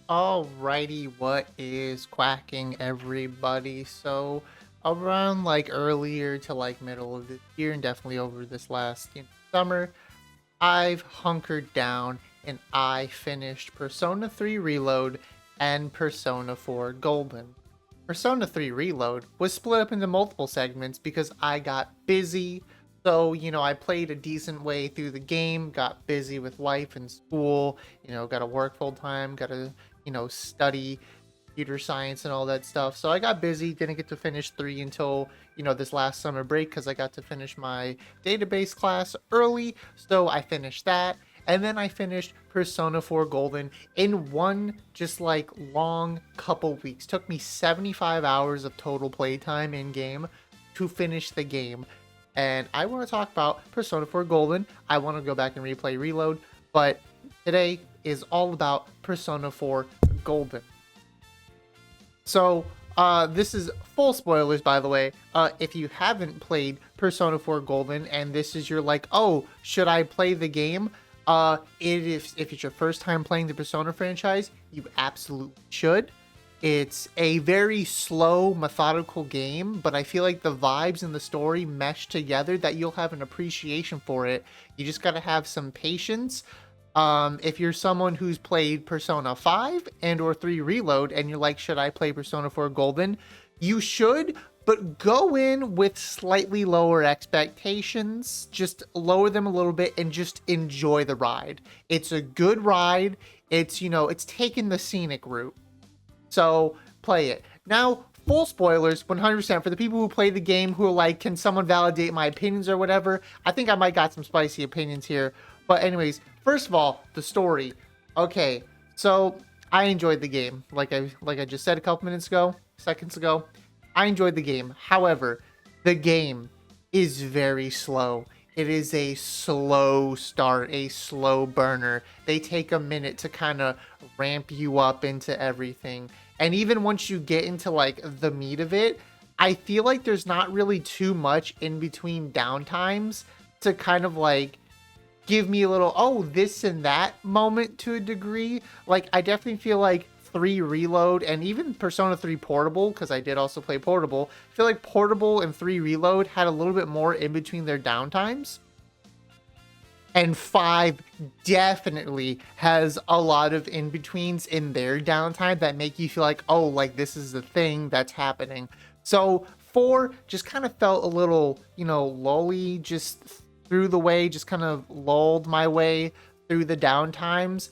Alrighty, what is quacking, everybody? So, around like earlier to like middle of this year, and definitely over this last summer, I've hunkered down and I finished Persona 3 Reload and Persona 4 Golden. Persona 3 Reload was split up into multiple segments because I got busy. So, I played a decent way through the game, got busy with life and school, got to work full time, got to, study computer science and all that stuff. So I got busy, didn't get to finish 3 until, this last summer break because I got to finish my database class early. So I finished that. And then I finished Persona 4 Golden in one just like long couple weeks. Took me 75 hours of total playtime in game to finish the game. And I want to talk about Persona 4 Golden. I want to go back and replay Reload, but today is all about Persona 4 Golden. So, this is full spoilers, by the way. If you haven't played Persona 4 Golden and this is your like, oh, should I play the game? If it's your first time playing the Persona franchise, you absolutely should. It's a very slow, methodical game, but I feel like the vibes and the story mesh together that you'll have an appreciation for it. You just gotta have some patience. If you're someone who's played Persona 5 and or 3 Reload and you're like, should I play Persona 4 Golden? You should, but go in with slightly lower expectations. Just lower them a little bit and just enjoy the ride. It's a good ride. It's taking the scenic route. So play it. Now, full spoilers, 100% for the people who play the game who are like, can someone validate my opinions or whatever? I think I might got some spicy opinions here. But anyways, first of all, the story. Okay, so I enjoyed the game. Like I just said a couple seconds ago. I enjoyed the game. However, the game is very slow. It is a slow start, a slow burner. They take a minute to kind of ramp you up into everything. And even once you get into like the meat of it, I feel like there's not really too much in between downtimes to kind of like give me a little, oh, this and that moment to a degree. Like, I definitely feel like 3 Reload and even Persona 3 Portable, because I did also play Portable, I feel like Portable and 3 Reload had a little bit more in between their downtimes. And 5 definitely has a lot of in betweens in their downtime that make you feel like, oh, like this is the thing that's happening. So 4 just kind of felt a little, lully, just through the way, just kind of lulled my way through the downtimes.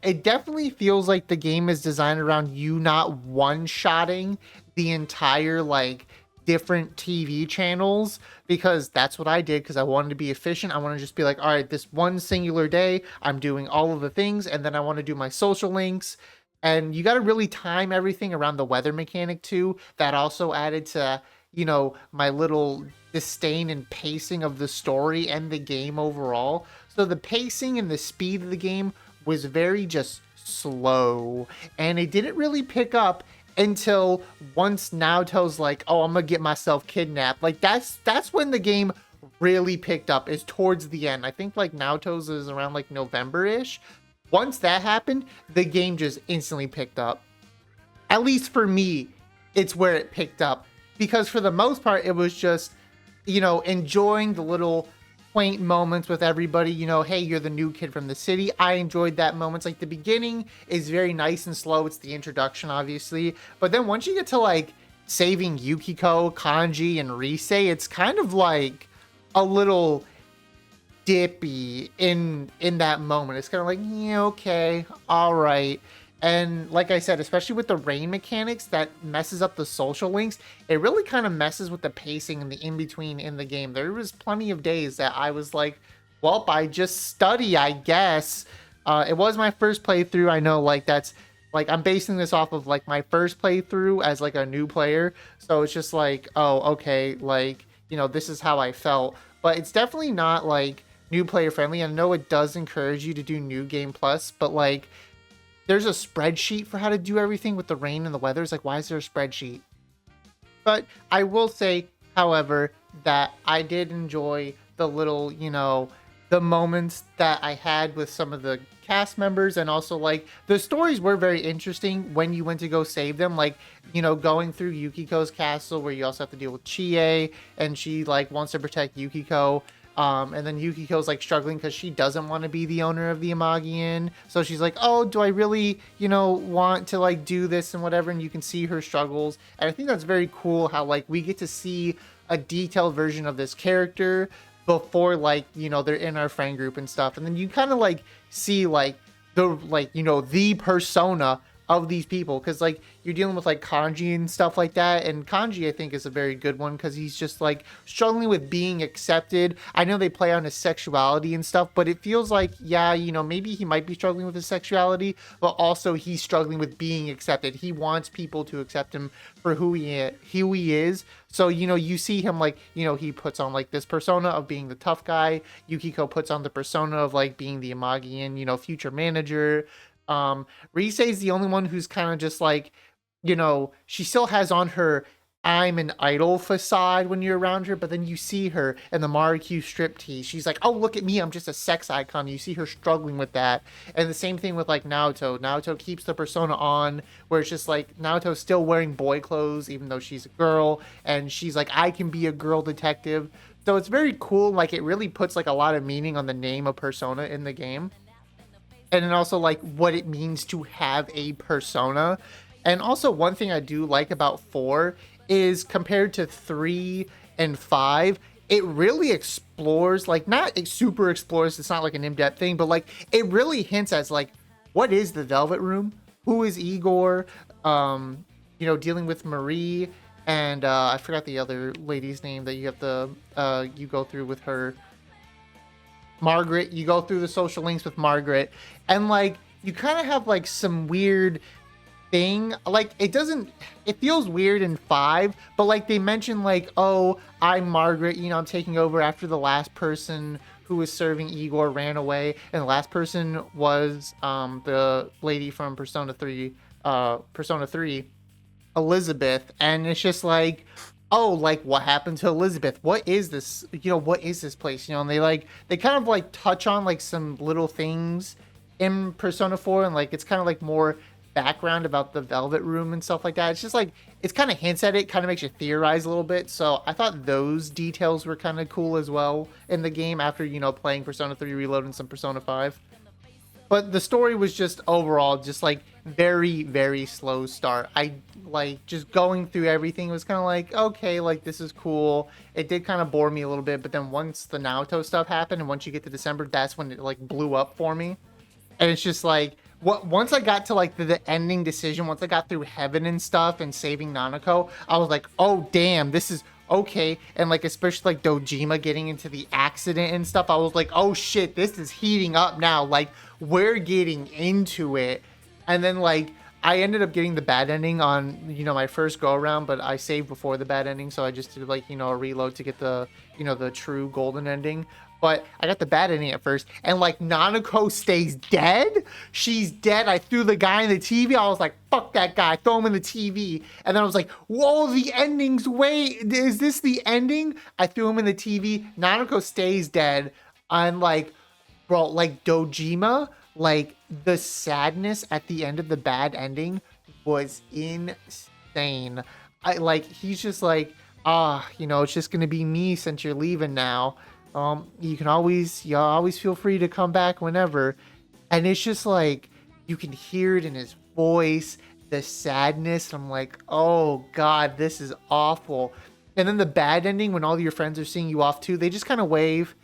It definitely feels like the game is designed around you not one-shotting the entire like different TV channels, because that's what I did because I wanted to be efficient. I want to just be like, all right, this one singular day, I'm doing all of the things, and then I want to do my social links. And you got to really time everything around the weather mechanic too. That also added to, my little disdain and pacing of the story and the game overall. So the pacing and the speed of the game was very just slow, and it didn't really pick up until once Naoto's like, "Oh, I'm gonna get myself kidnapped." Like that's when the game really picked up. Is towards the end. I think like Naoto's is around like November-ish. Once that happened, the game just instantly picked up. At least for me, it's where it picked up, because for the most part it was just, enjoying the little quaint moments with everybody. Hey, you're the new kid from the city. I enjoyed that moments. Like the beginning is very nice and slow. It's the introduction, obviously. But then once you get to like saving Yukiko, Kanji, and Rise, it's kind of like a little dippy in that moment. It's kind of like, yeah, okay, all right. And like I said, especially with the rain mechanics that messes up the social links, it really kind of messes with the pacing and the in between in the game. There was plenty of days that I was like, well, I just study, I guess. It was my first playthrough. I know, like, that's like I'm basing this off of like my first playthrough as like a new player. So it's just like, oh, okay, like, this is how I felt. But it's definitely not like new player friendly. I know it does encourage you to do New Game Plus, but like, there's a spreadsheet for how to do everything with the rain and the weather. It's like, why is there a spreadsheet? But I will say, however, that I did enjoy the little, the moments that I had with some of the cast members, and also like the stories were very interesting when you went to go save them, like, you know, going through Yukiko's castle where you also have to deal with Chie, and she like wants to protect Yukiko. And then Yukiko's like struggling because she doesn't want to be the owner of the Amagi Inn. So she's like, oh, do I really, you know, want to like do this and whatever? And you can see her struggles. And I think that's very cool how like we get to see a detailed version of this character before like, you know, they're in our friend group and stuff. And then you kind of like see like the, like, you know, the persona of these people, because like you're dealing with like Kanji and stuff like that, and Kanji I think is a very good one because he's just like struggling with being accepted. I know they play on his sexuality and stuff, but it feels like, yeah, you know, maybe he might be struggling with his sexuality, but also he's struggling with being accepted. He wants people to accept him for who he is. So, you know, you see him like, you know, he puts on like this persona of being the tough guy. Yukiko puts on the persona of like being the Amagi Inn, you know, future manager. Rise is the only one who's kind of just like, you know, she still has on her I'm an idol facade when you're around her, but then you see her in the Marikyu striptease. She's like, oh, look at me, I'm just a sex icon. You see her struggling with that. And the same thing with like Naoto. Naoto keeps the persona on where it's just like Naoto's still wearing boy clothes even though she's a girl, and she's like, I can be a girl detective. So it's very cool. Like it really puts like a lot of meaning on the name of Persona in the game. And then also like what it means to have a persona. And also one thing I do like about 4 is compared to 3 and 5, it really explores, like not super explores, it's not like an in-depth thing, but like it really hints as like, what is the Velvet Room? Who is Igor? You know, dealing with Marie, and I forgot the other lady's name that you have to you go through with her. Margaret, you go through the social links with Margaret, and like you kind of have like some weird thing, like it feels weird in 5, but like they mention like, oh, I'm Margaret, you know, I'm taking over after the last person who was serving Igor ran away, and the last person was the lady from Persona 3, Elizabeth. And it's just like, oh, like what happened to Elizabeth? What is this? You know, what is this place? You know, and they kind of like touch on like some little things in Persona 4, and like it's kind of like more background about the Velvet Room and stuff like that. It's just like it's kind of hints at it, kind of makes you theorize a little bit. So I thought those details were kind of cool as well in the game after, you know, playing Persona 3 Reload and some Persona 5. But the story was just overall just like very, very slow start. I like just going through everything was kind of like, okay, like this is cool. It did kind of bore me a little bit, but then once the Naoto stuff happened and once you get to December, that's when it like blew up for me. And it's just like, once I got to like the ending decision, once I got through heaven and stuff and saving Nanako, I was like, oh damn, this is okay. And like especially like Dojima getting into the accident and stuff, I was like, oh shit, this is heating up now. Like we're getting into it. And then like I ended up getting the bad ending on, you know, my first go around, but I saved before the bad ending, so I just did like, you know, a reload to get the, you know, the true golden ending. But I got the bad ending at first, and like Nanako stays dead. She's dead. I threw the guy in the TV. I was like, fuck that guy. Throw him in the TV. And then I was like, whoa, the ending's wait. Is this the ending? I threw him in the TV. Nanako stays dead. I'm like, bro, like Dojima, like the sadness at the end of the bad ending was insane. He's just like, you know, it's just gonna be me since you're leaving now. You always feel free to come back whenever. And it's just like, you can hear it in his voice, the sadness. I'm like, oh God, this is awful. And then the bad ending, when all your friends are seeing you off too, they just kind of wave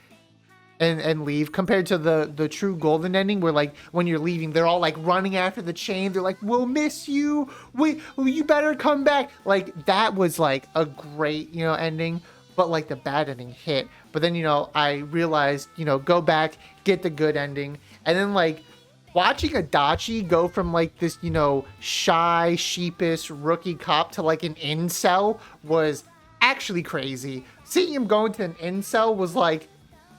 and leave, compared to the true golden ending where like when you're leaving, they're all like running after the chain. They're like, we'll miss you. You better come back. Like that was like a great, you know, ending. But like the bad ending hit. But then, you know, I realized, you know, go back, get the good ending. And then like watching Adachi go from like this, you know, shy, sheepish rookie cop to like an incel was actually crazy. Seeing him go into an incel was like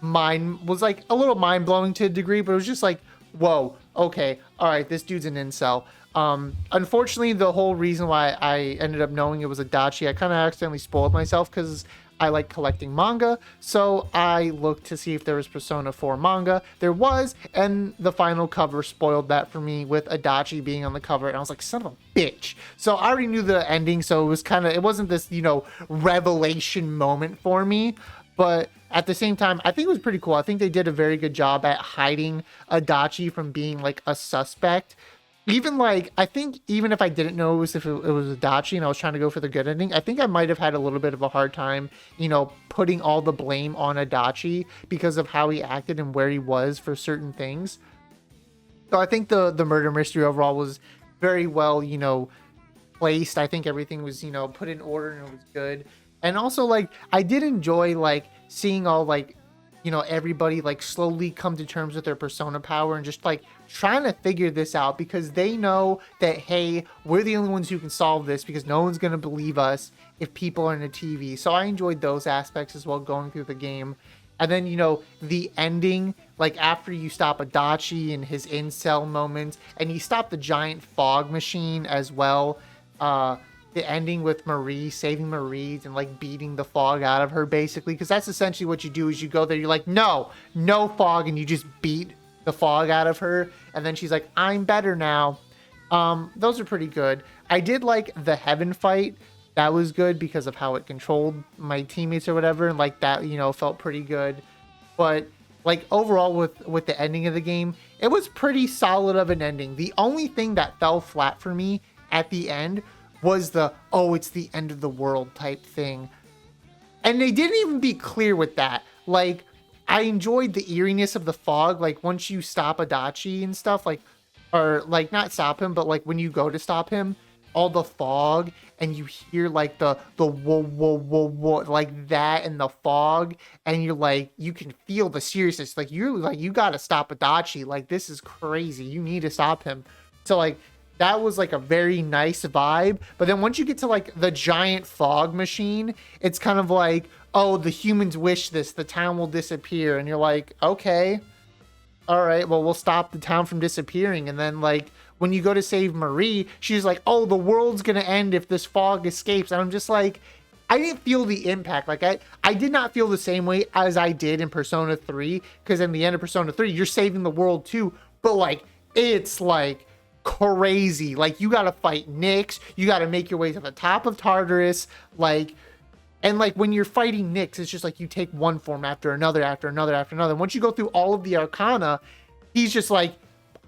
a little mind blowing to a degree, but it was just like, whoa, okay, all right, this dude's an incel. Unfortunately, the whole reason why I ended up knowing it was Adachi, I kind of accidentally spoiled myself because I like collecting manga, so I looked to see if there was Persona 4 manga. There was, and the final cover spoiled that for me with Adachi being on the cover, and I was like, son of a bitch. So I already knew the ending, so it wasn't this, revelation moment for me, but at the same time, I think it was pretty cool. I think they did a very good job at hiding Adachi from being like a suspect. Even like, I think even if I didn't know if it was Adachi and I was trying to go for the good ending, I think I might have had a little bit of a hard time, putting all the blame on Adachi because of how he acted and where he was for certain things. So I think the murder mystery overall was very well, placed. I think everything was, put in order and it was good. And also, like, I did enjoy, like, seeing all, like, everybody, like, slowly come to terms with their persona power and just, like, trying to figure this out because they know that, hey, we're the only ones who can solve this because no one's going to believe us if people are in a TV. So I enjoyed those aspects as well going through the game. And then, the ending, like, after you stop Adachi and his incel moments, and you stop the giant fog machine as well, the ending with Marie, saving Marie and like beating the fog out of her basically, because that's essentially what you do is you go there, you're like, no fog, and you just beat the fog out of her, and then she's like, I'm better now. Those are pretty good. I did like the heaven fight. That was good because of how it controlled my teammates or whatever, and like that, felt pretty good. But like overall with the ending of the game, it was pretty solid of an ending. The only thing that fell flat for me at the end was it's the end of the world type thing. And they didn't even be clear with that. Like, I enjoyed the eeriness of the fog. Like, once you stop Adachi and stuff, like, or, like, not stop him, but, like, when you go to stop him, all the fog, and you hear, like, the whoa, like that in the fog, and you're like, you can feel the seriousness. Like, you're like, you gotta stop Adachi. Like, this is crazy. You need to stop him. So, like, that was like a very nice vibe. But then once you get to like the giant fog machine, it's kind of like, oh, the humans wish this, the town will disappear. And you're like, okay, all right, well, we'll stop the town from disappearing. And then like when you go to save Marie, she's like, oh, the world's going to end if this fog escapes. And I'm just like, I didn't feel the impact. Like I did not feel the same way as I did in Persona 3. Because in the end of Persona 3, you're saving the world too. But like, it's like crazy. Like, you gotta fight Nyx, you gotta make your way to the top of Tartarus, like, and like when you're fighting Nyx, it's just like you take one form after another after another after another. Once you go through all of the arcana, he's just like,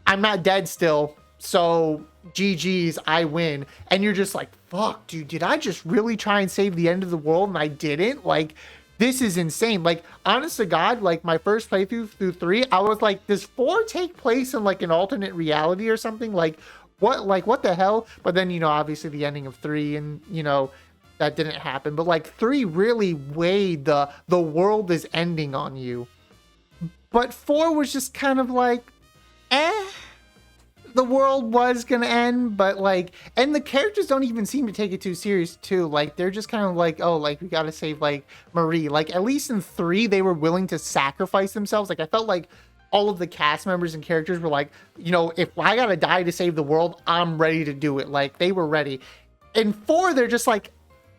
I'm not dead still, so GG's, I win. And you're just like, fuck, dude, did I just really try and save the end of the world and I didn't? Like, this is insane. Like, honest to God, like my first playthrough through 3, I was like, does 4 take place in like an alternate reality or something? Like what the hell? But then, obviously the ending of 3 and, that didn't happen. But like 3 really weighed the world is ending on you. But 4 was just kind of like, the world was gonna end, but like, and the characters don't even seem to take it too serious too. Like, they're just kind of like, oh, like, we gotta save like Marie. Like, at least in 3 they were willing to sacrifice themselves. Like, I felt like all of the cast members and characters were like, if I gotta die to save the world, I'm ready to do it. Like, they were ready. In 4, they're just like,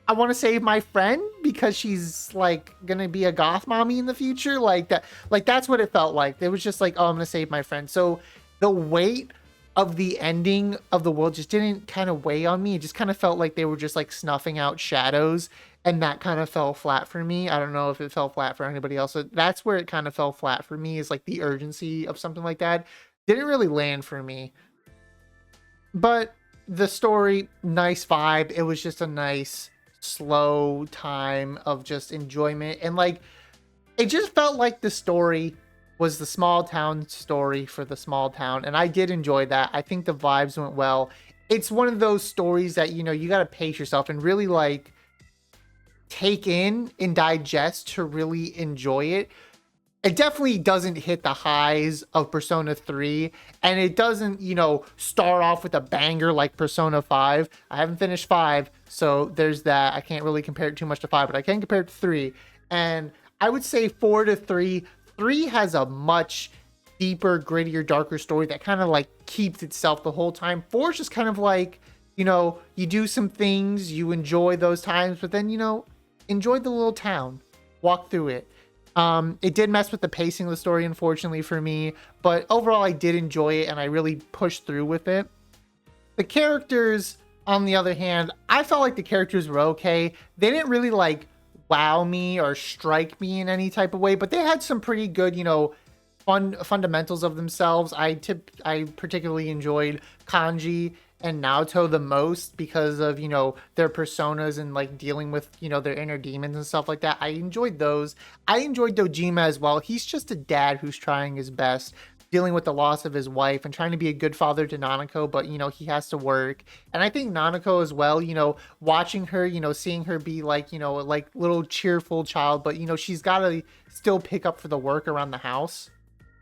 I want to save my friend because she's like gonna be a goth mommy in the future. Like that, like that's what it felt like. It was just like, oh, I'm gonna save my friend. So the weight of the ending of the world just didn't kind of weigh on me. It just kind of felt like they were just like snuffing out shadows, and that kind of fell flat for me. I don't know if it fell flat for anybody else. So that's where it kind of fell flat for me, is like the urgency of something like that didn't really land for me. But the story, nice vibe. It was just a nice slow time of just enjoyment, and like it just felt like the story was the small town story for the small town, and I did enjoy that. I think the vibes went well. It's one of those stories that, you got to pace yourself and really like take in and digest to really enjoy it. It definitely doesn't hit the highs of Persona 3, and it doesn't, start off with a banger like Persona 5. I haven't finished 5, so there's that. I can't really compare it too much to 5, but I can compare it to 3. And I would say 4 to 3. 3 has a much deeper, grittier, darker story that kind of like keeps itself the whole time. 4 is just kind of like, you do some things, you enjoy those times, but then, enjoyed the little town, walked through it. It did mess with the pacing of the story, unfortunately for me, but overall I did enjoy it and I really pushed through with it. The characters, on the other hand, I felt like the characters were okay. They didn't really like wow me or strike me in any type of way, but they had some pretty good, fundamentals of themselves. I particularly enjoyed Kanji and Naoto the most because of, their personas and like dealing with, their inner demons and stuff like that. I enjoyed those. I enjoyed Dojima as well. He's just a dad who's trying his best, dealing with the loss of his wife and trying to be a good father to Nanako, but he has to work. And I think Nanako as well, watching her, seeing her be like, like little cheerful child, but she's got to still pick up for the work around the house.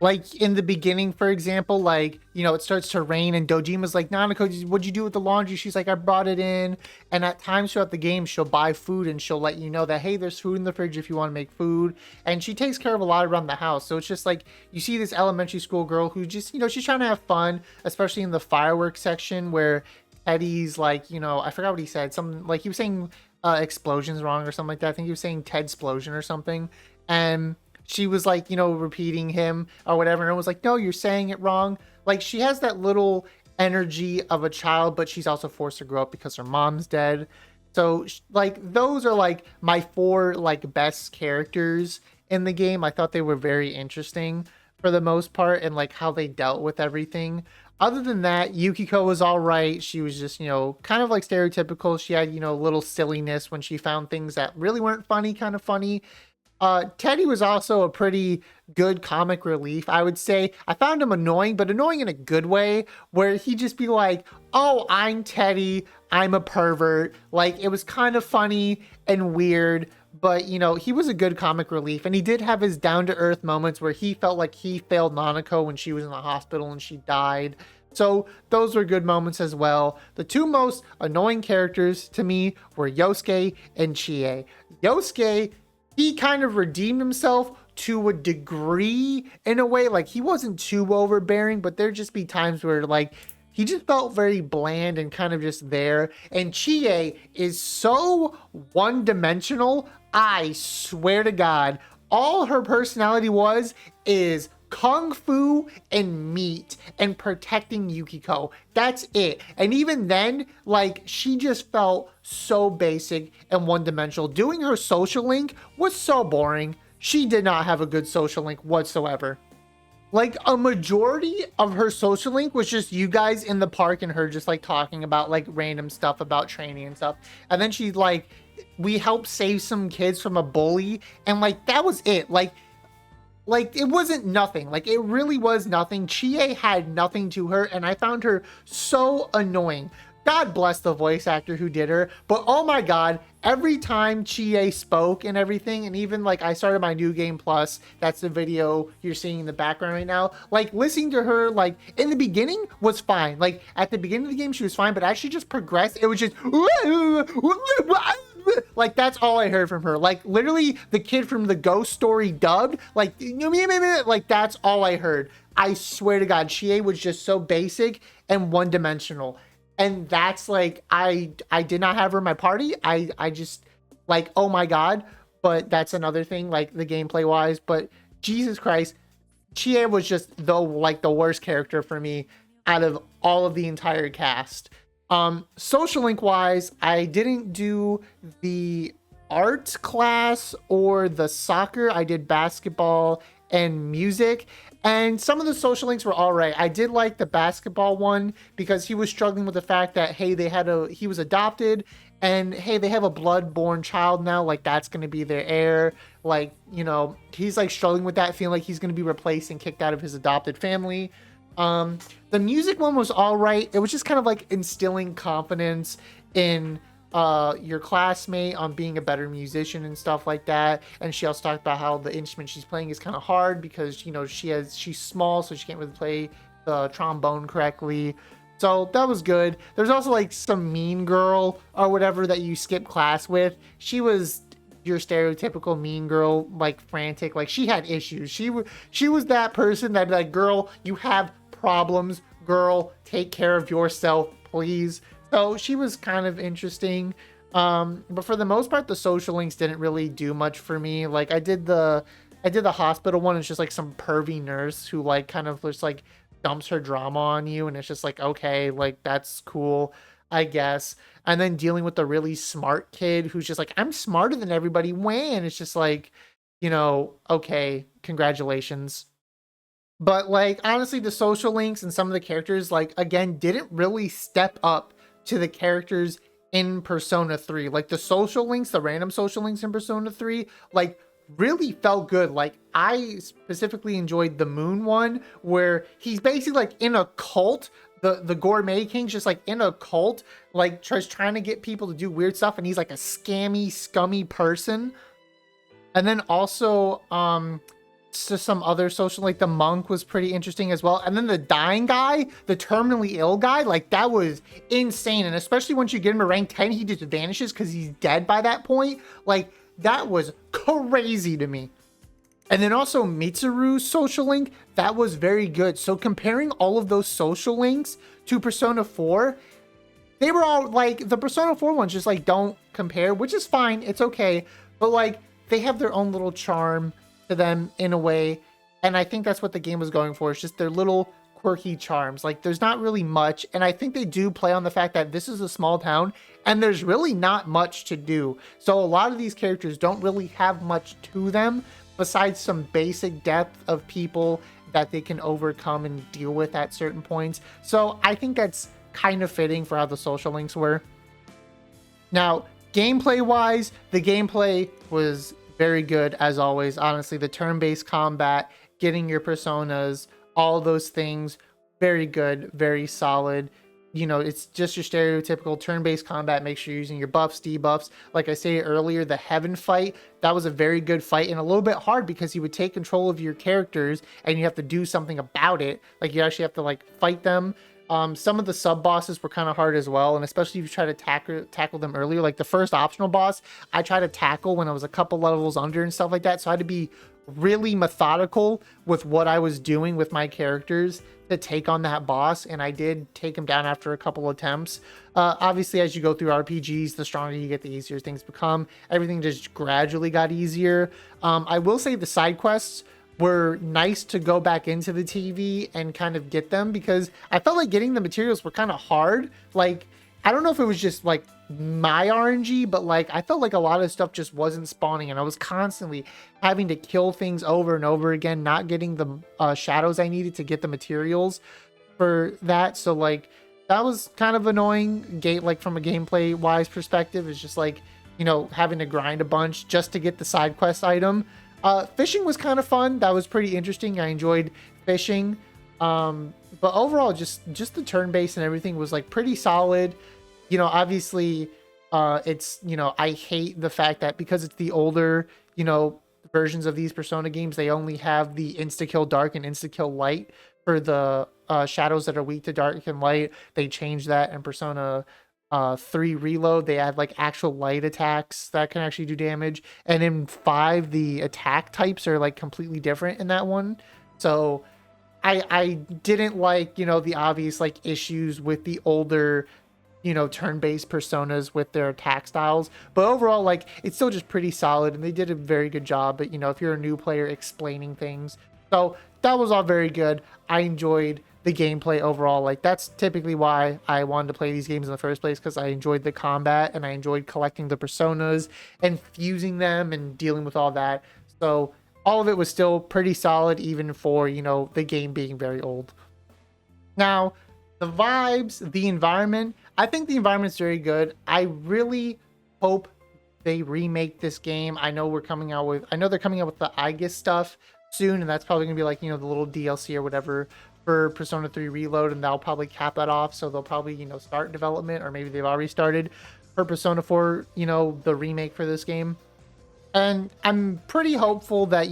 Like in the beginning, for example, like, it starts to rain and Dojima's like, Nanako, what'd you do with the laundry? She's like, I brought it in. And at times throughout the game, she'll buy food and she'll let you know that, hey, there's food in the fridge if you want to make food. And she takes care of a lot around the house. So it's just like, you see this elementary school girl who just, she's trying to have fun, especially in the fireworks section where Teddy's like, I forgot what he said. Something like he was saying explosions wrong or something like that. I think he was saying Ted's explosion or something. And she was like, repeating him or whatever. And I was like, no, you're saying it wrong. Like she has that little energy of a child, but she's also forced to grow up because her mom's dead. So like those are like my 4 like best characters in the game. I thought they were very interesting for the most part and like how they dealt with everything. Other than that, Yukiko was all right. She was just, kind of like stereotypical. She had, a little silliness when she found things that really weren't funny, kind of funny. Teddy was also a pretty good comic relief, I would say. I found him annoying, but annoying in a good way, where he'd just be like, oh, I'm Teddy, I'm a pervert. Like, it was kind of funny and weird, but, he was a good comic relief, and he did have his down-to-earth moments where he felt like he failed Nanako when she was in the hospital and she died. So those were good moments as well. The 2 most annoying characters to me were Yosuke and Chie. Yosuke, he kind of redeemed himself to a degree in a way. Like he wasn't too overbearing, but there'd just be times where like he just felt very bland and kind of just there. And Chie is so one-dimensional. I swear to God, all her personality is kung fu and meat and protecting Yukiko. That's it. And even then, like, she just felt so basic and one-dimensional. Doing her social link was so boring. She did not have a good social link whatsoever. Like, a majority of her social link was just you guys in the park and her just like talking about like random stuff about training and stuff. And then she's like, we helped save some kids from a bully, and like that was it. Like it wasn't nothing. Like it really was nothing. Chie had nothing to her, and I found her so annoying. God bless the voice actor who did her, but oh my God, every time Chie spoke and everything, and even like I started my New Game Plus, that's the video you're seeing in the background right now, like listening to her, like in the beginning was fine. Like at the beginning of the game, she was fine, but as she just progressed, it was just like that's all I heard from her. Like literally the kid from the Ghost Story dubbed, like that's all I heard. I swear to God, Chie was just so basic and one-dimensional. And that's like, I did not have her in my party. I just like, oh my God. But that's another thing, like the gameplay wise. But Jesus Christ, Chie was just the worst character for me out of all of the entire cast. Social link wise, I didn't do the art class or the soccer. I did basketball and music, and some of the social links were all right. I did like the basketball one because he was struggling with the fact that, hey, he was adopted, and hey, they have a blood-born child now, like that's going to be their heir. Like, he's like struggling with that, feeling like he's going to be replaced and kicked out of his adopted family. The music one was all right. It was just kind of like instilling confidence in your classmate on being a better musician and stuff like that. And she also talked about how the instrument she's playing is kind of hard because she's small, so she can't really play the trombone correctly. So that was good. There's also like some mean girl or whatever that you skip class with. She was your stereotypical mean girl, like frantic, like she had issues. She was that person that like, girl, you have problems, girl, take care of yourself, please. So she was kind of interesting. But for the most part, the social links didn't really do much for me. Like I did the hospital one. It's just like some pervy nurse who like kind of just like dumps her drama on you, and it's just like, okay, like that's cool, I guess. And then dealing with the really smart kid who's just like, I'm smarter than everybody. When it's just like, okay, congratulations. But like honestly, the social links and some of the characters, like again, didn't really step up to the characters in Persona 3. Like the social links, the random social links in Persona 3, like really felt good. Like I specifically enjoyed the Moon one where he's basically like in a cult. The Gourmet King's just like in a cult, like just trying to get people to do weird stuff, and he's like a scammy, scummy person. And then also so some other social, like the monk was pretty interesting as well. And then the dying guy, the terminally ill guy, like that was insane. And especially once you get him to rank 10, he just vanishes because he's dead by that point. Like that was crazy to me. And then also Mitsuru's social link, that was very good. So comparing all of those social links to Persona 4, they were all like the Persona 4 ones just like don't compare, which is fine. It's okay. But like they have their own little charm to them in a way. And I think that's what the game was going for. It's just their little quirky charms. Like there's not really much. And I think they do play on the fact that this is a small town and there's really not much to do. So a lot of these characters don't really have much to them besides some basic depth of people that they can overcome and deal with at certain points. So I think that's kind of fitting for how the social links were. Now, gameplay wise, the gameplay was very good as always. Honestly, the turn-based combat, getting your personas, all those things, very good, very solid. It's just your stereotypical turn-based combat. Make sure you're using your buffs, debuffs. Like I said earlier, the Heaven fight, that was a very good fight and a little bit hard because you would take control of your characters and you have to do something about it. Like you actually have to like fight them. Some of the sub bosses were kind of hard as well, and especially if you try to tackle them earlier. Like the first optional boss, I tried to tackle when I was a couple levels under and stuff like that. So I had to be really methodical with what I was doing with my characters to take on that boss, and I did take him down after a couple attempts. Obviously, as you go through RPGs, the stronger you get, the easier things become. Everything just gradually got easier. I will say the side quests were nice to go back into the TV and kind of get them because I felt like getting the materials were kind of hard. Like, I don't know if it was just like my RNG, but like I felt like a lot of stuff just wasn't spawning and I was constantly having to kill things over and over again, not getting the shadows I needed to get the materials for that. So like that was kind of annoying like from a gameplay wise perspective. It's just like, having to grind a bunch just to get the side quest item. Fishing was kind of fun. That was pretty interesting. I enjoyed fishing. But overall, just the turn base and everything was like pretty solid. Obviously, it's, I hate the fact that because it's the older, versions of these Persona games, they only have the insta-kill dark and insta-kill light for the shadows that are weak to dark and light. They changed that in Persona 3 Reload. They add like actual light attacks that can actually do damage, and in 5 the attack types are like completely different in that one. So I didn't like the obvious like issues with the older turn-based personas with their attack styles, but overall like it's still just pretty solid and they did a very good job. But if you're a new player, explaining things, so that was all very good. I enjoyed the gameplay overall. Like that's typically why I wanted to play these games in the first place, because I enjoyed the combat and I enjoyed collecting the personas and fusing them and dealing with all that. So all of it was still pretty solid, even for the game being very old. Now the vibes, the environment, I think the environment's very good. I really hope they remake this game. I know they're coming out with the Aegis stuff soon, and that's probably gonna be like the little DLC or whatever for Persona 3 Reload, and that'll probably cap that off. So they'll probably start development, or maybe they've already started for Persona 4, the remake for this game. And I'm pretty hopeful that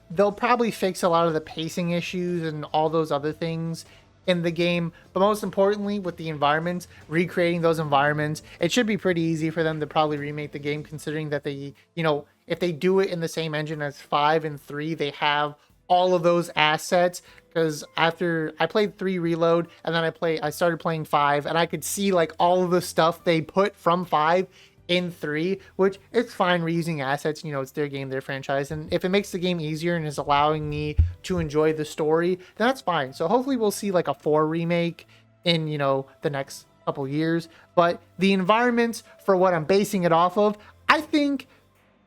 they'll probably fix a lot of the pacing issues and all those other things in the game. But most importantly, with the environments, recreating those environments, it should be pretty easy for them to probably remake the game, considering that they, if they do it in the same engine as 5 and 3, they have all of those assets. Because after I played 3 Reload and then I started playing 5, and I could see like all of the stuff they put from 5 in 3, which it's fine reusing assets, you know, it's their game, their franchise, and if it makes the game easier and is allowing me to enjoy the story, then that's fine. So hopefully we'll see like a 4 remake in, you know, the next couple years. But the environments, for what I'm basing it off of, I think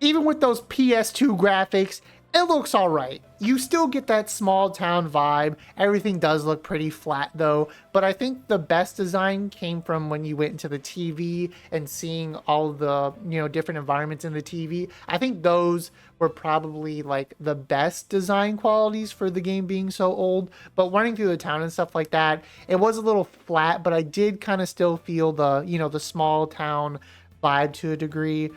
even with those PS2 graphics, it looks all right. You still get that small town vibe. Everything does look pretty flat though, but I think the best design came from when you went into the TV and seeing all the, you know, different environments in the TV. I think those were probably like the best design qualities for the game being so old, but running through the town and stuff like that, it was a little flat, but I did kind of still feel the, you know, the small town vibe to a degree.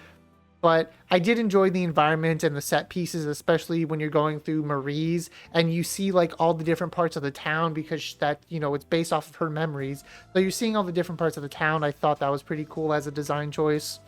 But I did enjoy the environment and the set pieces, especially when you're going through Marie's and you see like all the different parts of the town, because that, you know, it's based off of her memories. So you're seeing all the different parts of the town. I thought that was pretty cool as a design choice.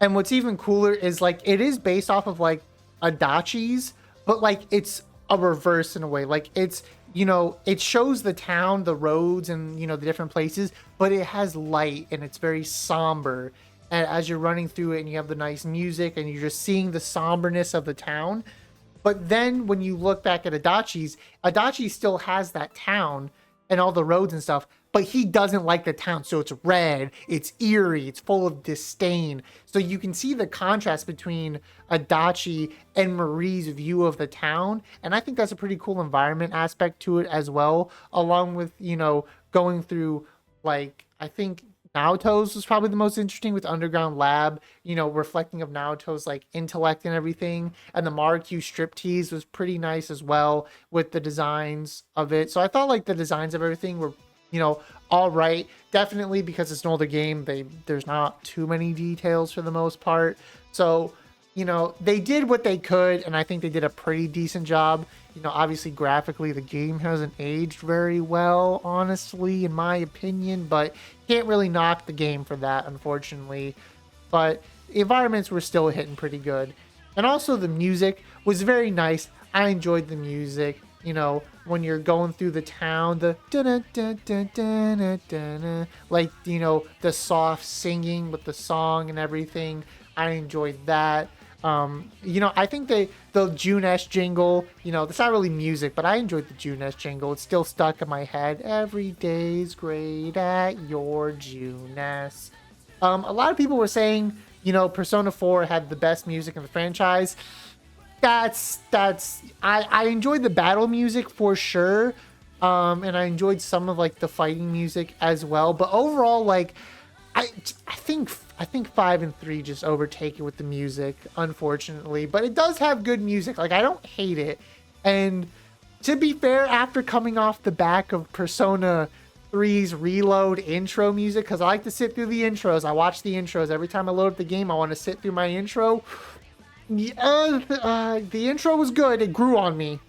And what's even cooler is like it is based off of like Adachi's, but like it's a reverse in a way. Like it's, you know, it shows the town, the roads, and, you know, the different places, but it has light and it's very somber. And as you're running through it and you have the nice music and you're just seeing the somberness of the town. But then when you look back at Adachi's, Adachi still has that town and all the roads and stuff, but he doesn't like the town. So it's red, it's eerie, it's full of disdain. So you can see the contrast between Adachi and Marie's view of the town. And I think that's a pretty cool environment aspect to it as well, along with, you know, going through, like, I think Naoto's was probably the most interesting with Underground Lab, you know, reflecting of Naoto's like intellect and everything. And the Marikyu striptease was pretty nice as well with the designs of it. So I thought like the designs of everything were, you know, all right. Definitely because it's an older game, there's not too many details for the most part. So, you know, they did what they could, and I think they did a pretty decent job. You know, obviously graphically the game hasn't aged very well, honestly, in my opinion, but can't really knock the game for that, unfortunately. But the environments were still hitting pretty good. And also the music was very nice. I enjoyed the music. You know, when you're going through the town, the like, you know, the soft singing with the song and everything. I enjoyed that. You know, I think the Junes jingle, you know, that's not really music, but I enjoyed the Junes jingle. It's still stuck in my head. Every day's great at your Junes. A lot of people were saying, you know, Persona 4 had the best music in the franchise. I enjoyed the battle music for sure. And I enjoyed some of like the fighting music as well. But overall, like, I think 5 and 3 just overtake it with the music, unfortunately. But it does have good music. Like, I don't hate it. And to be fair, after coming off the back of Persona 3's Reload intro music, because I like to sit through the intros. I watch the intros. Every time I load up the game, I want to sit through my intro. The intro was good. It grew on me.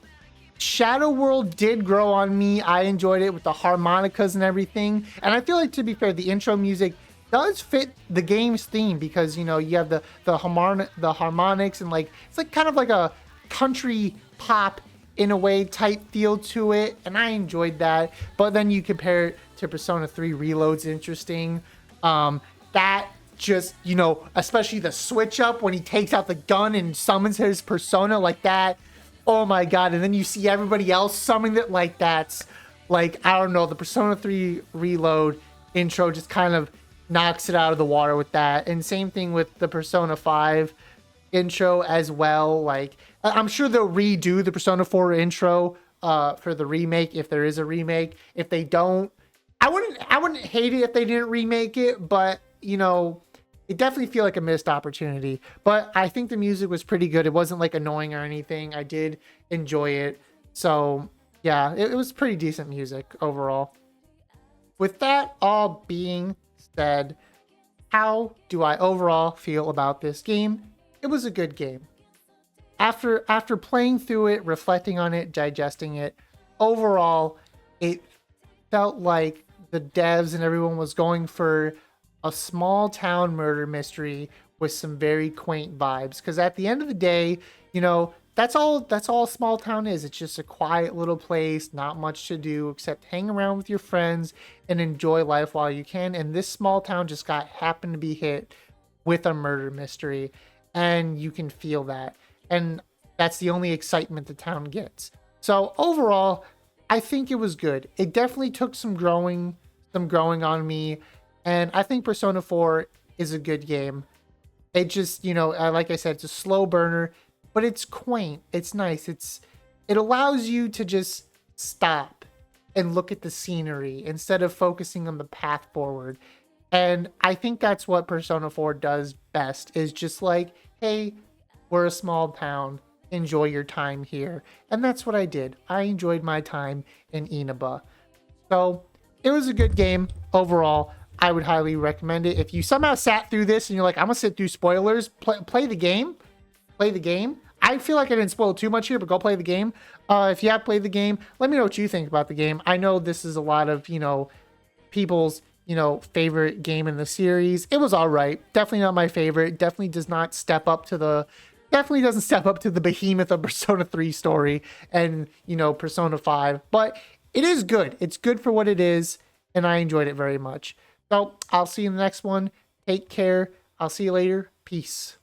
Shadow World did grow on me. I enjoyed it with the harmonicas and everything. And I feel like, to be fair, the intro music does fit the game's theme, because, you know, you have the harmonics, and like it's like kind of like a country pop in a way type feel to it, and I enjoyed that. But then you compare it to Persona 3 Reload's interesting. That just, you know, especially the switch up when he takes out the gun and summons his persona like that. Oh my god. And then you see everybody else summoning it, like that's like, I don't know, the Persona 3 Reload intro just kind of knocks it out of the water with that. And same thing with the Persona 5 intro as well. Like, I'm sure they'll redo the Persona 4 intro for the remake, if there is a remake. If they don't, I wouldn't hate it if they didn't remake it, but, you know, it definitely feel like a missed opportunity. But I think the music was pretty good. It wasn't like annoying or anything. I did enjoy it. So yeah, it was pretty decent music overall. With that all being said, how do I overall feel about this game? It was a good game. After playing through it, reflecting on it, digesting it, overall, it felt like the devs and everyone was going for a small town murder mystery with some very quaint vibes. Because at the end of the day, you know, that's all small town is. It's just a quiet little place, not much to do except hang around with your friends and enjoy life while you can. And this small town just happened to be hit with a murder mystery, and you can feel that. And that's the only excitement the town gets. So overall, I think it was good. It definitely took some growing on me, and I think Persona 4 is a good game. It just, like I said, it's a slow burner, but it's quaint. It's nice. It allows you to just stop and look at the scenery instead of focusing on the path forward. And I think that's what Persona 4 does best, is just like, hey, we're a small town. Enjoy your time here. And that's what I did. I enjoyed my time in Inaba. So it was a good game overall. I would highly recommend it. If you somehow sat through this and you're like, I'm gonna sit through spoilers, play the game. Play the game. I feel like I didn't spoil too much here, but go play the game. If you have played the game, let me know what you think about the game. I know this is a lot of, people's, favorite game in the series. It was all right. Definitely not my favorite. Definitely doesn't step up to the behemoth of Persona 3 story and, Persona 5, but it is good. It's good for what it is, and I enjoyed it very much. So I'll see you in the next one. Take care. I'll see you later. Peace.